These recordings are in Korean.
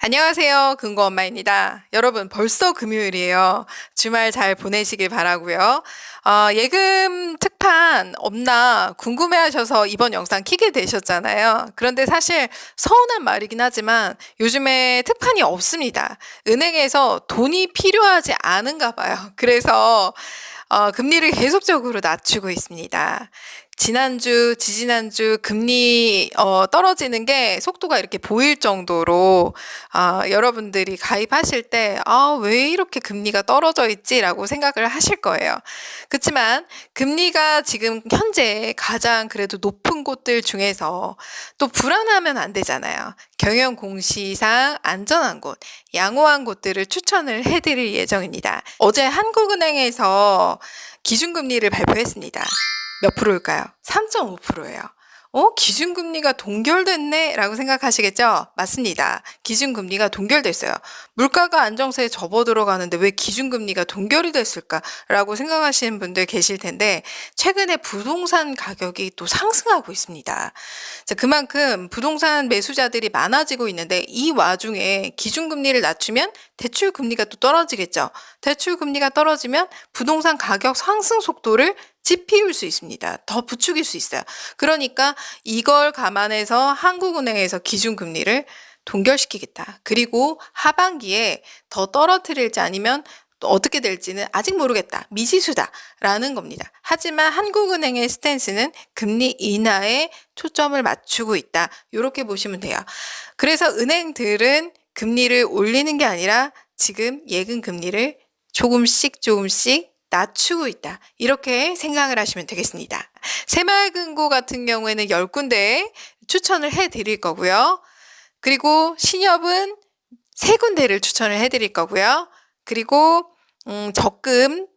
안녕하세요. 근고엄마입니다. 여러분, 벌써 금요일이에요. 주말 잘 보내시길 바라고요. 예금 특판 없나 궁금해하셔서 이번 영상 키게 되셨잖아요. 그런데 사실 서운한 말이긴 하지만 요즘에 특판이 없습니다. 은행에서 돈이 필요하지 않은가 봐요. 그래서 금리를 계속적으로 낮추고 있습니다. 지난주, 지지난주 금리 떨어지는 게 속도가 이렇게 보일 정도로 여러분들이 가입하실 때 왜 이렇게 금리가 떨어져 있지라고 생각을 하실 거예요. 그렇지만 금리가 지금 현재 가장 그래도 높은 곳들 중에서 또 불안하면 안 되잖아요. 경영 공시상 안전한 곳, 양호한 곳들을 추천을 해드릴 예정입니다. 어제 한국은행에서 기준금리를 발표했습니다. 몇 프로일까요? 3.5%예요. 기준금리가 동결됐네? 라고 생각하시겠죠? 맞습니다. 기준금리가 동결됐어요. 물가가 안정세에 접어들어가는데 왜 기준금리가 동결이 됐을까? 라고 생각하시는 분들 계실 텐데, 최근에 부동산 가격이 또 상승하고 있습니다. 자, 그만큼 부동산 매수자들이 많아지고 있는데, 이 와중에 기준금리를 낮추면 대출금리가 또 떨어지겠죠? 대출금리가 떨어지면 부동산 가격 상승 속도를 지피울 수 있습니다. 더 부추길 수 있어요. 그러니까 이걸 감안해서 한국은행에서 기준금리를 동결시키겠다. 그리고 하반기에 더 떨어뜨릴지 아니면 또 어떻게 될지는 아직 모르겠다. 미지수다라는 겁니다. 하지만 한국은행의 스탠스는 금리 인하에 초점을 맞추고 있다. 이렇게 보시면 돼요. 그래서 은행들은 금리를 올리는 게 아니라 지금 예금 금리를 조금씩 낮추고 있다. 이렇게 생각을 하시면 되겠습니다. 새마을금고 같은 경우에는 10군데 추천을 해드릴 거고요. 그리고 신협은 3군데를 추천을 해드릴 거고요. 그리고 적금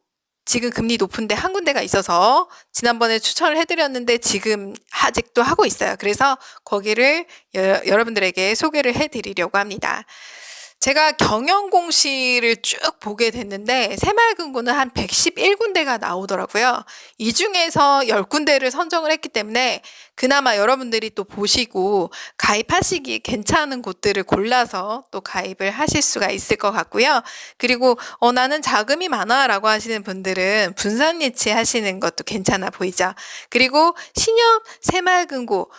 지금 금리 높은데 한 군데가 있어서 지난번에 추천을 해드렸는데 지금 아직도 하고 있어요. 그래서 거기를 여러분들에게 소개를 해드리려고 합니다. 제가 경영공시를 쭉 보게 됐는데 새마을금고는 한 111군데가 나오더라고요. 이 중에서 10군데를 선정을 했기 때문에 그나마 여러분들이 또 보시고 가입하시기 괜찮은 곳들을 골라서 또 가입을 하실 수가 있을 것 같고요. 그리고 나는 자금이 많아 라고 하시는 분들은 분산 예치하시는 것도 괜찮아 보이죠. 그리고 신협, 새마을금고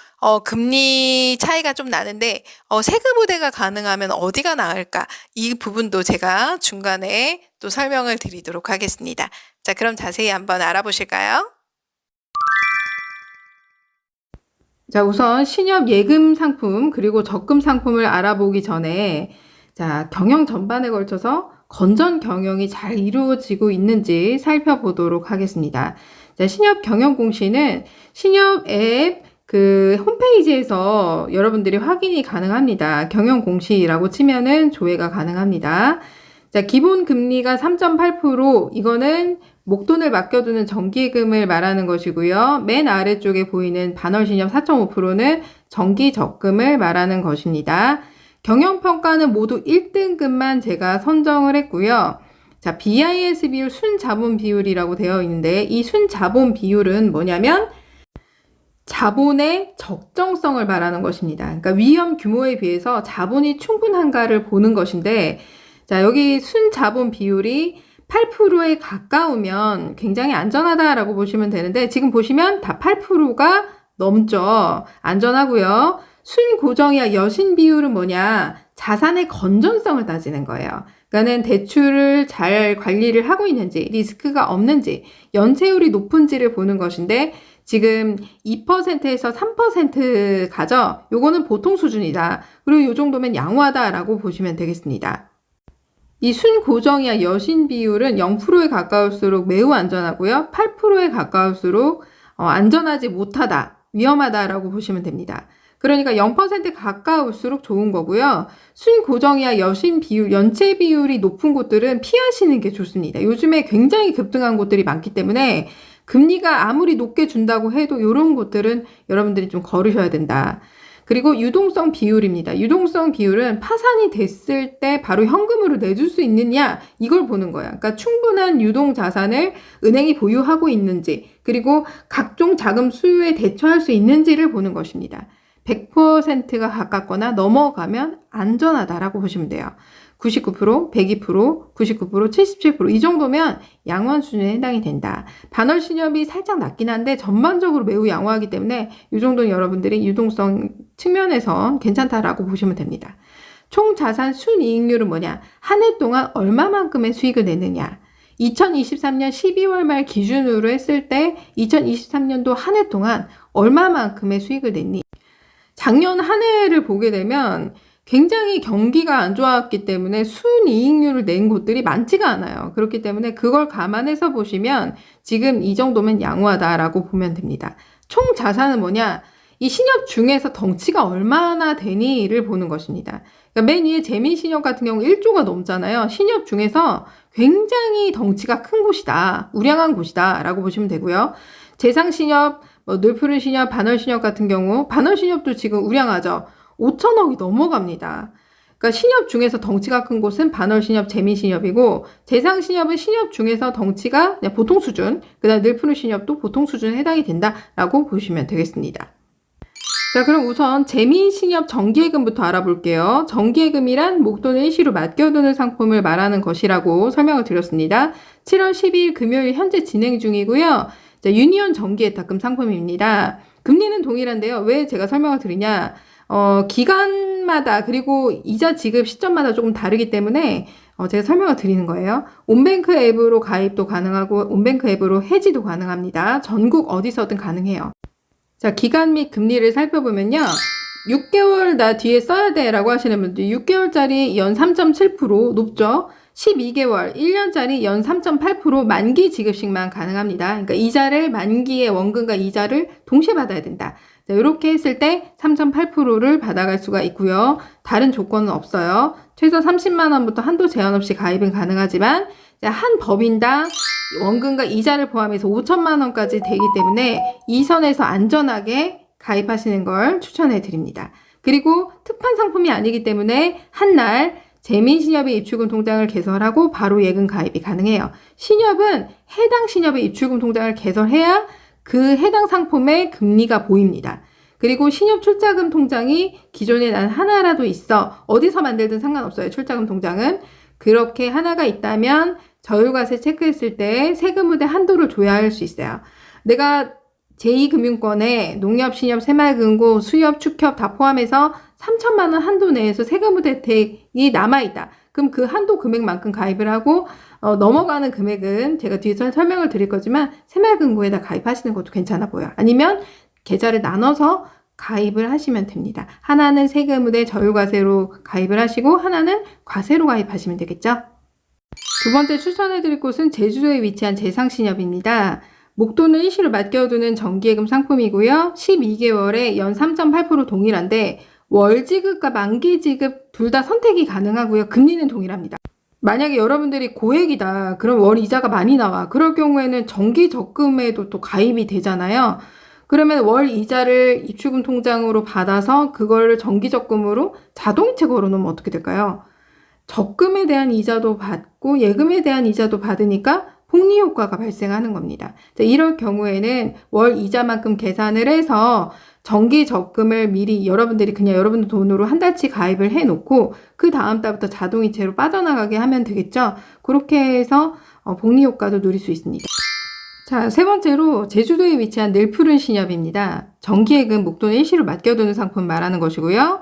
금리 차이가 좀 나는데 세금 우대가 가능하면 어디가 나을까? 이 부분도 제가 중간에 또 설명을 드리도록 하겠습니다. 자, 그럼 자세히 한번 알아보실까요? 자, 우선 신협 예금 상품 그리고 적금 상품을 알아보기 전에 자, 경영 전반에 걸쳐서 건전 경영이 잘 이루어지고 있는지 살펴보도록 하겠습니다. 자, 신협 경영 공시는 신협 앱 홈페이지에서 여러분들이 확인이 가능합니다. 경영 공시라고 치면은 조회가 가능합니다. 자, 기본 금리가 3.8%, 이거는 목돈을 맡겨두는 정기예금을 말하는 것이고요. 맨 아래쪽에 보이는 반월신협 4.5%는 정기적금을 말하는 것입니다. 경영평가는 모두 1등급만 제가 선정을 했고요. 자, BIS 비율, 순자본 비율이라고 되어 있는데 이 순자본 비율은 뭐냐면 자본의 적정성을 말하는 것입니다. 그러니까 위험 규모에 비해서 자본이 충분한가를 보는 것인데, 자, 여기 순자본 비율이 8%에 가까우면 굉장히 안전하다라고 보시면 되는데, 지금 보시면 다 8%가 넘죠. 안전하고요. 순고정이야 여신 비율은 뭐냐? 자산의 건전성을 따지는 거예요. 그러니까는 대출을 잘 관리를 하고 있는지, 리스크가 없는지, 연체율이 높은지를 보는 것인데, 지금 2%에서 3% 가죠? 요거는 보통 수준이다. 그리고 요 정도면 양호하다라고 보시면 되겠습니다. 이 순고정이야 여신 비율은 0%에 가까울수록 매우 안전하고요. 8%에 가까울수록 안전하지 못하다, 위험하다라고 보시면 됩니다. 그러니까 0%에 가까울수록 좋은 거고요. 순고정이야 여신 비율, 연체 비율이 높은 곳들은 피하시는 게 좋습니다. 요즘에 굉장히 급등한 곳들이 많기 때문에 금리가 아무리 높게 준다고 해도 이런 곳들은 여러분들이 좀 거르셔야 된다. 그리고 유동성 비율입니다. 유동성 비율은 파산이 됐을 때 바로 현금으로 내줄 수 있느냐, 이걸 보는 거야. 그러니까 충분한 유동 자산을 은행이 보유하고 있는지, 그리고 각종 자금 수요에 대처할 수 있는지를 보는 것입니다. 100%가 가깝거나 넘어가면 안전하다라고 보시면 돼요. 99%, 102%, 99%, 77%이 정도면 양호한 수준에 해당이 된다. 반월 신협이 살짝 낮긴 한데 전반적으로 매우 양호하기 때문에 이 정도는 여러분들이 유동성 측면에선 괜찮다라고 보시면 됩니다. 총 자산 순이익률은 뭐냐? 한 해 동안 얼마만큼의 수익을 내느냐? 2023년 12월 말 기준으로 했을 때 2023년도 한 해 동안 얼마만큼의 수익을 냈니? 작년 한 해를 보게 되면 굉장히 경기가 안 좋았기 때문에 순이익률을 낸 곳들이 많지가 않아요. 그렇기 때문에 그걸 감안해서 보시면 지금 이 정도면 양호하다라고 보면 됩니다. 총 자산은 뭐냐? 이 신협 중에서 덩치가 얼마나 되니를 보는 것입니다. 그러니까 맨 위에 재민신협 같은 경우 1조가 넘잖아요. 신협 중에서 굉장히 덩치가 큰 곳이다, 우량한 곳이다 라고 보시면 되고요. 재상신협, 늘푸른신협, 반월신협 같은 경우 반월신협도 지금 우량하죠. 5천억이 넘어갑니다. 그러니까 신협 중에서 덩치가 큰 곳은 반월신협, 재민신협이고 재상신협은 신협 중에서 덩치가 그냥 보통 수준, 그 다음 늘푸른신협도 보통 수준에 해당이 된다라고 보시면 되겠습니다. 자, 그럼 우선 재민신협 정기예금부터 알아볼게요. 정기예금이란 목돈을 일시로 맡겨두는 상품을 말하는 것이라고 설명을 드렸습니다. 7월 12일 금요일 현재 진행 중이고요. 자, 유니온 정기예탁금 상품입니다. 금리는 동일한데요. 왜 제가 설명을 드리냐? 기간마다 그리고 이자 지급 시점마다 조금 다르기 때문에 제가 설명을 드리는 거예요. 온뱅크 앱으로 가입도 가능하고 온뱅크 앱으로 해지도 가능합니다. 전국 어디서든 가능해요. 자, 기간 및 금리를 살펴보면요. 6개월 나 뒤에 써야 돼 라고 하시는 분들 6개월짜리 연 3.7% 높죠. 12개월, 1년짜리 연 3.8% 만기 지급식만 가능합니다. 그러니까 이자를 만기의 원금과 이자를 동시에 받아야 된다. 자, 이렇게 했을 때 3.8%를 받아갈 수가 있고요. 다른 조건은 없어요. 최소 30만 원부터 한도 제한 없이 가입은 가능하지만 한 법인당 원금과 이자를 포함해서 5천만 원까지 되기 때문에 이 선에서 안전하게 가입하시는 걸 추천해 드립니다. 그리고 특판 상품이 아니기 때문에 한날 재민신협의 입출금 통장을 개설하고 바로 예금 가입이 가능해요. 신협은 해당 신협의 입출금 통장을 개설해야 그 해당 상품의 금리가 보입니다. 그리고 신협 출자금 통장이 기존에 난 하나라도 있어. 어디서 만들든 상관없어요. 출자금 통장은. 그렇게 하나가 있다면 저율과세 체크했을 때 세금의대 한도를 조회할 수 있어요. 내가 제2금융권에 농협, 신협, 새마을금고, 수협, 축협 다 포함해서 3천만 원 한도 내에서 세금의대 혜택이 남아있다. 그럼 그 한도 금액만큼 가입을 하고 넘어가는 금액은 제가 뒤에서 설명을 드릴 거지만 새마을금고에다 가입하시는 것도 괜찮아 보여요. 아니면 계좌를 나눠서 가입을 하시면 됩니다. 하나는 세금의대 저율과세로 가입을 하시고 하나는 과세로 가입하시면 되겠죠. 두 번째 추천해드릴 곳은 제주도에 위치한 재상신협입니다. 목돈을 일시로 맡겨두는 정기예금 상품이고요. 12개월에 연 3.8% 동일한데 월 지급과 만기 지급 둘 다 선택이 가능하고요. 금리는 동일합니다. 만약에 여러분들이 고액이다. 그럼 월 이자가 많이 나와. 그럴 경우에는 정기 적금에도 또 가입이 되잖아요. 그러면 월 이자를 입출금 통장으로 받아서 그걸 정기 적금으로 자동이체 걸어놓으면 어떻게 될까요? 적금에 대한 이자도 받고 예금에 대한 이자도 받으니까 복리 효과가 발생하는 겁니다. 이럴 경우에는 월 이자만큼 계산을 해서 정기 적금을 미리 여러분들이 그냥 여러분들 돈으로 한 달치 가입을 해놓고 그 다음 달부터 자동이체로 빠져나가게 하면 되겠죠. 그렇게 해서 복리 효과도 누릴 수 있습니다. 자, 세 번째로 제주도에 위치한 늘푸른 신협입니다. 정기예금 목돈 일시로 맡겨두는 상품 말하는 것이고요.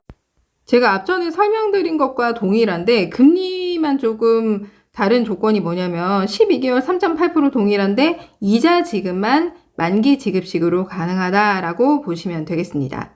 제가 앞전에 설명드린 것과 동일한데 금리만 조금 다른 조건이 뭐냐면 12개월 3.8% 동일한데 이자 지급만 만기 지급식으로 가능하다라고 보시면 되겠습니다.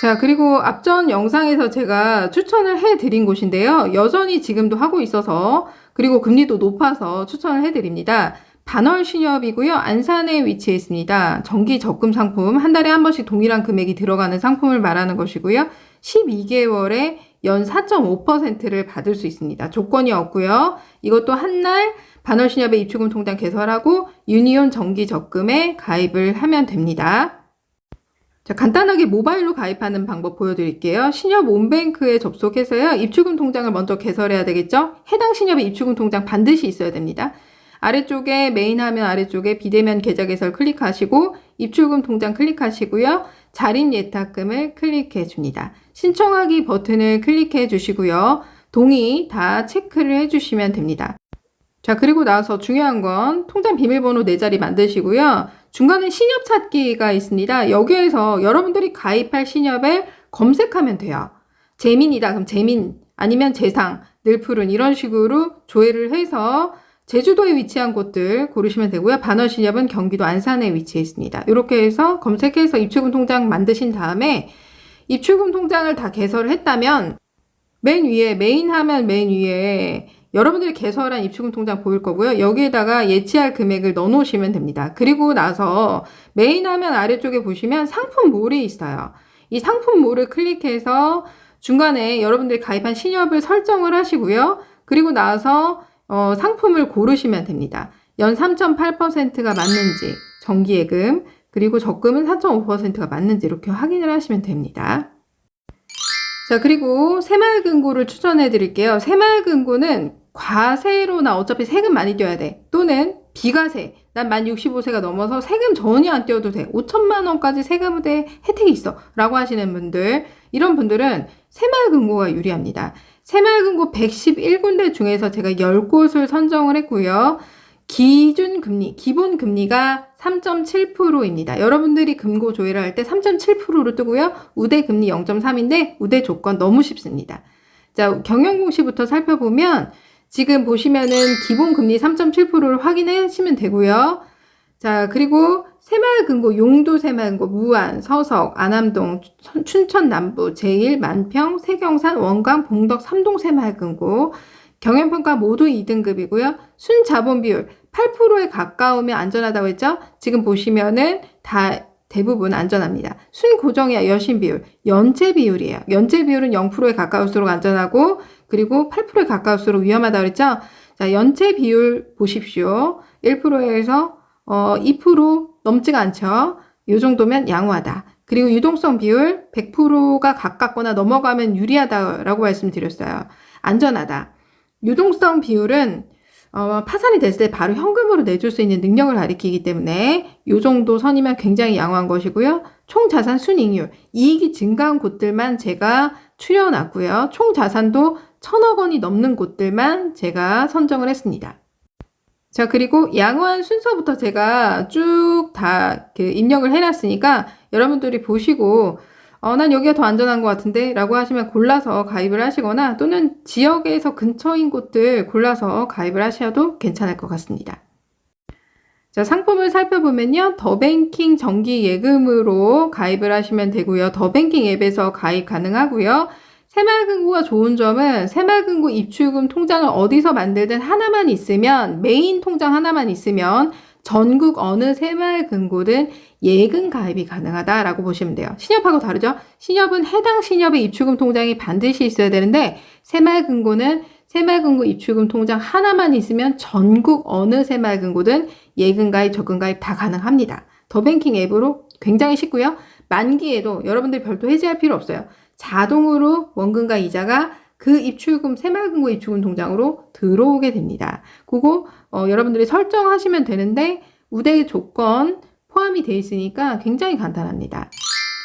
자, 그리고 앞전 영상에서 제가 추천을 해드린 곳인데요. 여전히 지금도 하고 있어서 그리고 금리도 높아서 추천을 해드립니다. 반월신협이고요. 안산에 위치해 있습니다. 정기 적금 상품 한 달에 한 번씩 동일한 금액이 들어가는 상품을 말하는 것이고요. 12개월에 연 4.5%를 받을 수 있습니다. 조건이 없고요. 이것도 한날 반월신협의 입출금 통장 개설하고 유니온 정기 적금에 가입을 하면 됩니다. 자, 간단하게 모바일로 가입하는 방법 보여드릴게요. 신협 온뱅크에 접속해서요. 입출금 통장을 먼저 개설해야 되겠죠? 해당 신협의 입출금 통장 반드시 있어야 됩니다. 아래쪽에 메인 화면 아래쪽에 비대면 계좌 개설 클릭하시고 입출금 통장 클릭하시고요. 자립 예탁금을 클릭해 줍니다. 신청하기 버튼을 클릭해 주시고요. 동의 다 체크를 해주시면 됩니다. 자, 그리고 나서 중요한 건 통장 비밀번호 4자리 만드시고요. 중간에 신협 찾기가 있습니다. 여기에서 여러분들이 가입할 신협을 검색하면 돼요. 재민이다. 그럼 재민 아니면 재상, 늘푸른 이런 식으로 조회를 해서 제주도에 위치한 곳들 고르시면 되고요. 반월신협은 경기도 안산에 위치해 있습니다. 이렇게 해서 검색해서 입출금 통장 만드신 다음에 입출금 통장을 다 개설을 했다면 맨 위에 메인 화면 맨 위에 여러분들이 개설한 입출금 통장 보일 거고요. 여기에다가 예치할 금액을 넣어 놓으시면 됩니다. 그리고 나서 메인 화면 아래쪽에 보시면 상품몰이 있어요. 이 상품몰을 클릭해서 중간에 여러분들이 가입한 신협을 설정을 하시고요. 그리고 나서 상품을 고르시면 됩니다. 연 3.8%가 맞는지, 정기예금, 그리고 적금은 4.5%가 맞는지 이렇게 확인을 하시면 됩니다. 자, 그리고 새마을금고를 추천해 드릴게요. 새마을금고는 과세로 나 어차피 세금 많이 떼야 돼. 또는 비과세. 난 만 65세가 넘어서 세금 전혀 안 떼어도 돼. 5천만 원까지 세금 혜택이 있어. 라고 하시는 분들, 이런 분들은 새마을금고가 유리합니다. 새마을금고 111군데 중에서 제가 10곳을 선정을 했고요. 기준금리, 기본금리가 3.7%입니다. 여러분들이 금고 조회를 할 때 3.7%로 뜨고요. 우대금리 0.3인데 우대 조건 너무 쉽습니다. 자, 경영공시부터 살펴보면 지금 보시면은 기본금리 3.7%를 확인하시면 되고요. 자, 그리고 새마을금고, 용도 새마을금고, 무안, 서석, 안암동, 춘천 남부, 제일, 만평, 세경산, 원광, 봉덕 3동 새마을금고 경영평가 모두 2등급이고요. 순자본 비율 8%에 가까우면 안전하다고 했죠? 지금 보시면은 다 대부분 안전합니다. 순고정이야 여신 비율, 연체 비율이에요. 연체 비율은 0%에 가까울수록 안전하고 그리고 8%에 가까울수록 위험하다고 그랬죠? 자, 연체 비율 보십시오. 1%에서 2% 넘지가 않죠? 이 정도면 양호하다. 그리고 유동성 비율 100%가 가깝거나 넘어가면 유리하다라고 말씀드렸어요. 안전하다. 유동성 비율은 파산이 됐을 때 바로 현금으로 내줄 수 있는 능력을 가리키기 때문에 이 정도 선이면 굉장히 양호한 것이고요. 총 자산 순이익률, 이익이 증가한 곳들만 제가 추려놨고요. 총 자산도 1,000억 원이 넘는 곳들만 제가 선정을 했습니다. 자, 그리고 양호한 순서부터 제가 쭉 다 입력을 해놨으니까 여러분들이 보시고 난 여기가 더 안전한 것 같은데 라고 하시면 골라서 가입을 하시거나 또는 지역에서 근처인 곳들 골라서 가입을 하셔도 괜찮을 것 같습니다. 자, 상품을 살펴보면요. 더뱅킹 정기 예금으로 가입을 하시면 되고요. 더뱅킹 앱에서 가입 가능하고요. 새마을금고가 좋은 점은 새마을금고 입출금 통장을 어디서 만들든 하나만 있으면 메인 통장 하나만 있으면 전국 어느 새마을금고든 예금 가입이 가능하다라고 보시면 돼요. 신협하고 다르죠? 신협은 해당 신협의 입출금 통장이 반드시 있어야 되는데 새마을금고는 새마을금고 입출금 통장 하나만 있으면 전국 어느 새마을금고든 예금 가입, 적금 가입 다 가능합니다. 더뱅킹 앱으로 굉장히 쉽고요. 만기에도 여러분들이 별도 해지할 필요 없어요. 자동으로 원금과 이자가 그 입출금, 새마을금고 입출금 통장으로 들어오게 됩니다. 그거 여러분들이 설정하시면 되는데 우대 조건 포함이 되어 있으니까 굉장히 간단합니다.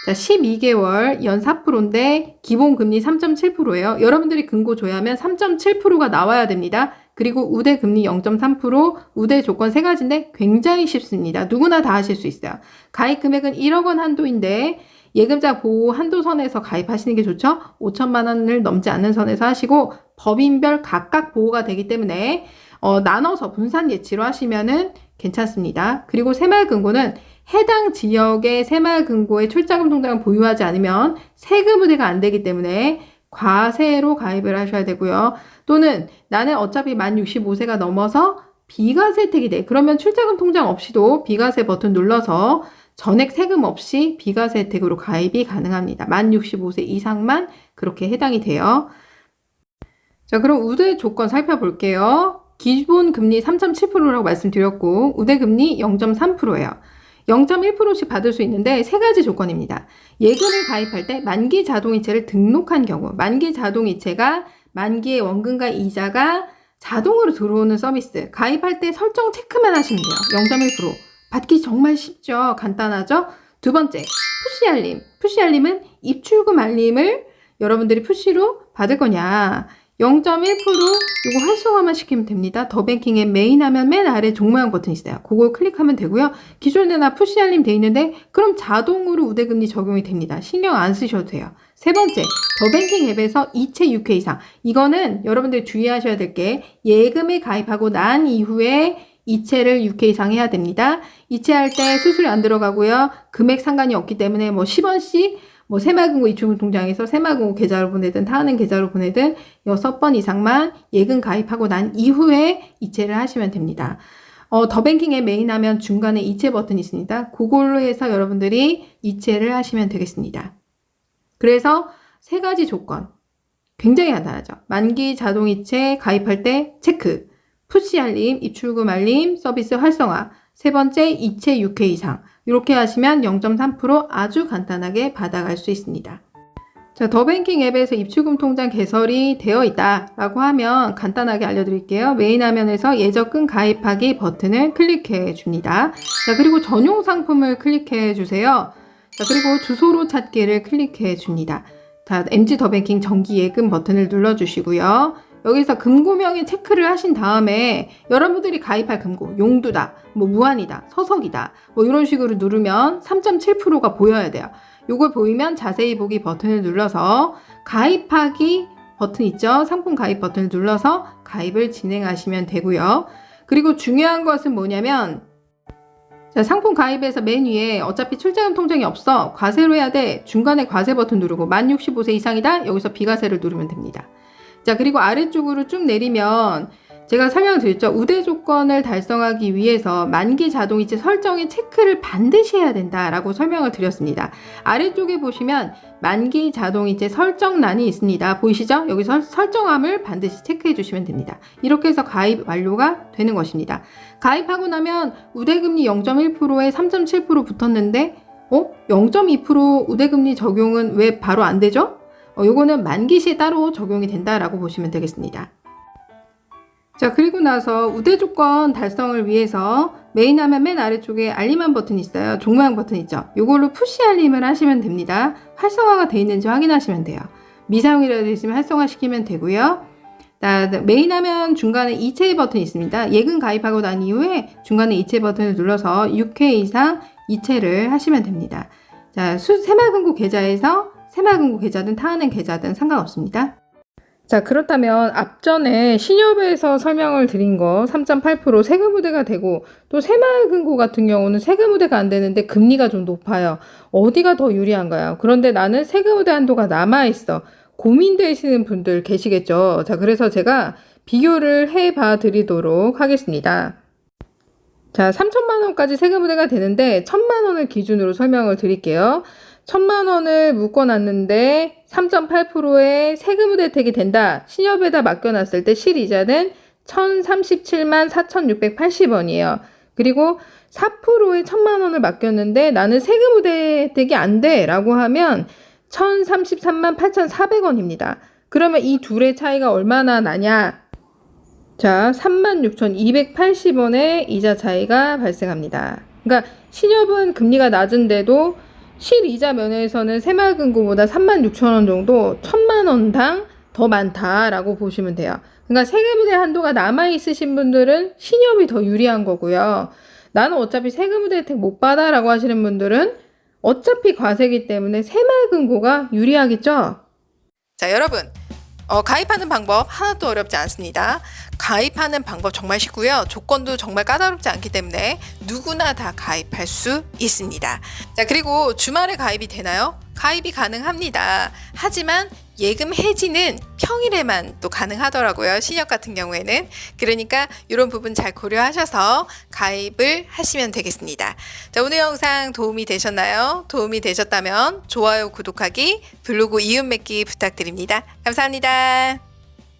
자, 12개월 연 4%인데 기본금리 3.7%예요. 여러분들이 금고 조회하면 3.7%가 나와야 됩니다. 그리고 우대 금리 0.3%, 우대 조건 3가지인데 굉장히 쉽습니다. 누구나 다 하실 수 있어요. 가입 금액은 1억 원 한도인데 예금자 보호 한도 선에서 가입하시는 게 좋죠. 5천만 원을 넘지 않는 선에서 하시고 법인별 각각 보호가 되기 때문에 나눠서 분산 예치로 하시면은 괜찮습니다. 그리고 새마을금고는 해당 지역의 새마을금고의 출자금 통장을 보유하지 않으면 세금 우대가 안 되기 때문에 과세로 가입을 하셔야 되고요. 또는 나는 어차피 만 65세가 넘어서 비과세 혜택이 돼. 그러면 출자금 통장 없이도 비과세 버튼 눌러서 전액 세금 없이 비과세 혜택으로 가입이 가능합니다. 만 65세 이상만 그렇게 해당이 돼요. 자, 그럼 우대 조건 살펴볼게요. 기본 금리 3.7%라고 말씀드렸고 우대 금리 0.3%예요. 0.1%씩 받을 수 있는데 3가지 조건입니다. 예금을 가입할 때 만기 자동이체를 등록한 경우 만기 자동이체가 만기의 원금과 이자가 자동으로 들어오는 서비스 가입할 때 설정 체크만 하시면 돼요. 0.1% 받기 정말 쉽죠. 간단하죠. 두 번째, 푸시 알림. 푸시 알림은 입출금 알림을 여러분들이 푸시로 받을 거냐. 0.1% 이거 활성화만 시키면 됩니다. 더뱅킹의 메인 하면 맨 아래 종모양 버튼 있어요. 그걸 클릭하면 되고요. 기존에 나 푸시 알림 돼 있는데 그럼 자동으로 우대금리 적용이 됩니다. 신경 안 쓰셔도 돼요. 세 번째, 더뱅킹 앱에서 이체 6회 이상. 이거는 여러분들이 주의하셔야 될 게 예금에 가입하고 난 이후에 이체를 6회 이상 해야 됩니다. 이체할 때 수수료 안 들어가고요. 금액 상관이 없기 때문에 뭐 10원씩 뭐 새마을금고 입출금 통장에서 새마을금고 계좌로 보내든 다은행 계좌로 보내든 6번 이상만 예금 가입하고 난 이후에 이체를 하시면 됩니다. 더뱅킹에 메인하면 중간에 이체 버튼이 있습니다. 그걸로 해서 여러분들이 이체를 하시면 되겠습니다. 그래서 세 가지 조건 굉장히 간단하죠. 만기 자동이체 가입할 때 체크, 푸시 알림, 입출금 알림, 서비스 활성화, 세 번째 이체 6회 이상 이렇게 하시면 0.3% 아주 간단하게 받아갈 수 있습니다. 자, 더뱅킹 앱에서 입출금 통장 개설이 되어 있다라고 하면 간단하게 알려드릴게요. 메인 화면에서 예적금 가입하기 버튼을 클릭해 줍니다. 자, 그리고 전용 상품을 클릭해 주세요. 자, 그리고 주소로 찾기를 클릭해 줍니다. 자, MG 더뱅킹 정기 예금 버튼을 눌러주시고요. 여기서 금고명의 체크를 하신 다음에 여러분들이 가입할 금고, 용두다, 뭐 무한이다, 서석이다, 뭐 이런 식으로 누르면 3.7%가 보여야 돼요. 요걸 보이면 자세히 보기 버튼을 눌러서 가입하기 버튼 있죠? 상품 가입 버튼을 눌러서 가입을 진행하시면 되고요. 그리고 중요한 것은 뭐냐면 자, 상품 가입에서 맨 위에 어차피 출자금 통장이 없어. 과세로 해야 돼. 중간에 과세 버튼 누르고 만 65세 이상이다. 여기서 비과세를 누르면 됩니다. 자, 그리고 아래쪽으로 쭉 내리면 제가 설명을 드렸죠. 우대 조건을 달성하기 위해서 만기 자동이체 설정의 체크를 반드시 해야 된다라고 설명을 드렸습니다. 아래쪽에 보시면 만기 자동이체 설정란이 있습니다. 보이시죠? 여기서 설정함을 반드시 체크해 주시면 됩니다. 이렇게 해서 가입 완료가 되는 것입니다. 가입하고 나면 우대금리 0.1%에 3.7% 붙었는데 0.2% 우대금리 적용은 왜 바로 안 되죠? 요거는 만기 시에 따로 적용이 된다라고 보시면 되겠습니다. 자, 그리고 나서 우대 조건 달성을 위해서 메인 화면 맨 아래쪽에 알림한 버튼이 있어요. 종모양 버튼 있죠. 요걸로 푸시 알림을 하시면 됩니다. 활성화가 되어 있는지 확인하시면 돼요. 미사용이라도 되어 있으면 활성화시키면 되고요. 메인 화면 중간에 이체 버튼이 있습니다. 예금 가입하고 난 이후에 중간에 이체 버튼을 눌러서 6회 이상 이체를 하시면 됩니다. 자, 새마을금고 계좌에서 새마을금고 계좌든 타은행 계좌든 상관없습니다. 자, 그렇다면 앞전에 신협에서 설명을 드린 거 3.8% 세금 우대가 되고 또 새마을금고 같은 경우는 세금 우대가 안 되는데 금리가 좀 높아요. 어디가 더 유리한가요? 그런데 나는 세금 우대 한도가 남아있어. 고민되시는 분들 계시겠죠. 자, 그래서 제가 비교를 해봐 드리도록 하겠습니다. 자, 3천만 원까지 세금 우대가 되는데 1,000만 원을 기준으로 설명을 드릴게요. 1,000만 원을 묶어놨는데 3.8%의 세금 우대택이 된다. 신협에다 맡겨놨을 때 실이자는 1,037만 4,680원이에요. 그리고 4%의 1,000만 원을 맡겼는데 나는 세금 우대택이 안 돼 라고 하면 1,033만 8,400원입니다. 그러면 이 둘의 차이가 얼마나 나냐? 자, 36,280원의 이자 차이가 발생합니다. 그러니까 신협은 금리가 낮은데도 실이자 면에서는 새마을금고보다 36,000원 정도 1,000만 원당 더 많다라고 보시면 돼요. 그러니까 세금 우대 한도가 남아있으신 분들은 신협이 더 유리한 거고요. 나는 어차피 세금 우대 혜택 못 받아 라고 하시는 분들은 어차피 과세기 때문에 새마을금고가 유리하겠죠? 자, 여러분. 가입하는 방법 하나도 어렵지 않습니다. 가입하는 방법 정말 쉽고요. 조건도 정말 까다롭지 않기 때문에 누구나 다 가입할 수 있습니다. 자, 그리고 주말에 가입이 되나요? 가입이 가능합니다. 하지만 예금 해지는 평일에만 또 가능하더라고요. 신협 같은 경우에는. 그러니까 이런 부분 잘 고려하셔서 가입을 하시면 되겠습니다. 자, 오늘 영상 도움이 되셨나요? 도움이 되셨다면 좋아요, 구독하기, 블로그 이웃 맺기 부탁드립니다. 감사합니다.